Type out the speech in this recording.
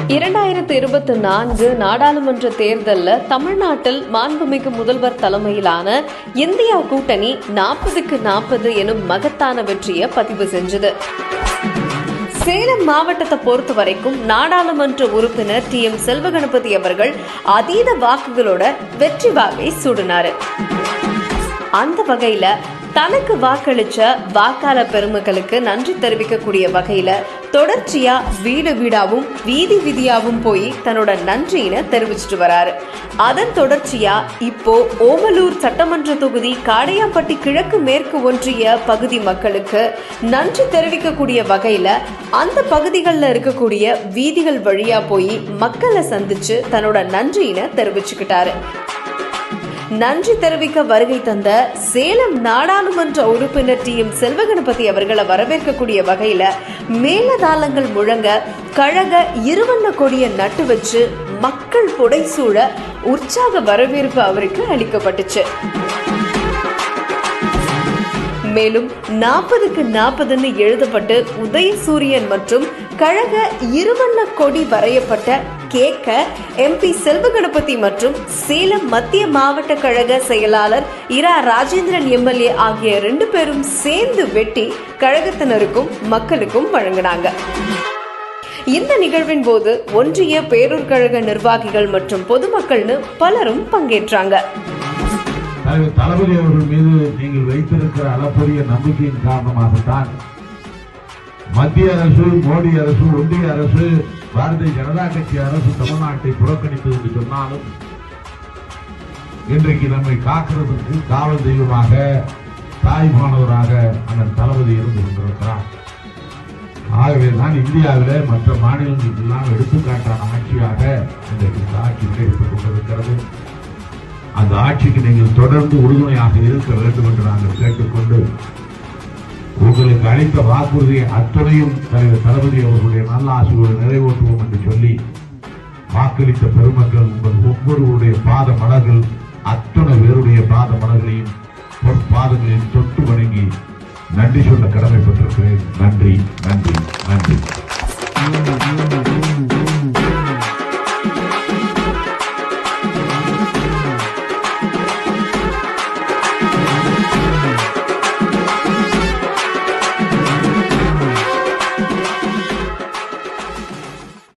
2024 நாடாளுமன்ற தேர்தலில் தமிழ்நாட்டில் மாண்புமிகு முதல்வர் தலைமையிலான இந்தியா கூட்டணி 40க்கு 40 எனும் மகத்தான வெற்றியை பதிவு செஞ்சது. சேலம் மாவட்டத்தை பொறுத்த வரைக்கும் நாடாளுமன்ற உறுப்பினர் TM செல்வகணபதி அவர்கள் அதீத வாக்குகளோட வெற்றி வாகை சூடினாரு. அந்த வகையில தனக்கு வாக்களிச்ச வாக்காளர் பெருமக்களுக்கு நன்றி தெரிவிக்கக்கூடிய வகையில தொடர்ச்சியா வீடு வீடாவும் வீதி வீதியாவும் போய் தன்னோட நன்றியினை தெரிவிச்சிட்டு வராரு. அதன் தொடர்ச்சியா இப்போ ஓமலூர் சட்டமன்ற தொகுதி காடையாம்பட்டி கிழக்கு மேற்கு ஒன்றிய பகுதி மக்களுக்கு நன்றி தெரிவிக்கக்கூடிய வகையில அந்த பகுதிகளில் இருக்கக்கூடிய வீதிகள் வழியா போய் மக்களை சந்திச்சு தன்னோட நன்றியினை தெரிவிச்சுக்கிட்டாரு. நன்றி தெரிவிக்க வருகை தந்த சேலம் நாடாளுமன்ற உறுப்பினர் TM செல்வகணபதி அவர்களை வரவேற்கக்கூடிய வகையில மேலதாளங்கள் முழங்க கழக இருவண்ண கொடியை நட்டு வச்சு மக்கள் புடைசூழ உற்சாக வரவேற்பு அவருக்கு அளிக்கப்பட்டுச்சு. மேலும் 40க்கு 40 எழுதப்பட்டு உதயசூரியன் மற்றும் கழக இருவண்ண கொடி வரையப்பட்ட கேக்க MP செல்வகணபதி மற்றும் சேலம் மத்திய மாவட்ட கழக செயலாளர் இரா ராஜேந்திரன் MLA ஆகிய 2 பேரும் சேர்ந்து வெட்டி கழகத்தினருக்கும் மக்களுக்கும் வழங்கினாங்க. இந்த நிகழ்வின் போது ஒன்றிய பேரூர் கழக நிர்வாகிகள் மற்றும் பொதுமக்கள்னு பலரும் பங்கேற்றாங்க. தளபதி அவர்கள் மீது நீங்கள் வைத்திருக்கிற அளப்பரிய நம்பிக்கையின் காரணமாகத்தான் மத்திய அரசு, மோடி அரசு, ஒன்றிய அரசு, பாரதிய ஜனதா கட்சி அரசு தமிழ்நாட்டை புறக்கணித்தது என்று சொன்னாலும் இன்றைக்கு நம்மை காக்கிறதுக்கு காவல் தெய்வமாக, தாய்மானவராக அண்ணன் தளபதி இருந்து கொண்டிருக்கிறார். ஆகவேதான் இந்தியாவிலே மற்ற மாநிலங்களுக்கெல்லாம் எடுத்துக்காட்டான ஆட்சியாக இன்றைக்கு இந்த ஆட்சி நடைபெற்றுக் கொண்டிருக்கிறது. அந்த ஆட்சிக்கு நீங்கள் தொடர்ந்து உறுதுணையாக இருக்க வேண்டும் என்று நாங்கள் கேட்டுக்கொண்டு உங்களுக்கு அளித்த வாக்குறுதியை அத்துணையும் தலைவர் தளபதி அவர்களுடைய நல்ல ஆசையோடு நிறைவேற்றுவோம் என்று சொல்லி வாக்களித்த பெருமக்கள் உங்கள் ஒவ்வொருவருடைய பாத மலர்கள், அத்தனை பேருடைய பாத மலர்களையும் பொற்பாதங்களையும் தொட்டு வணங்கி நன்றி சொல்ல கடமைப்பட்டிருக்கிறேன். நன்றி, நன்றி, நன்றி.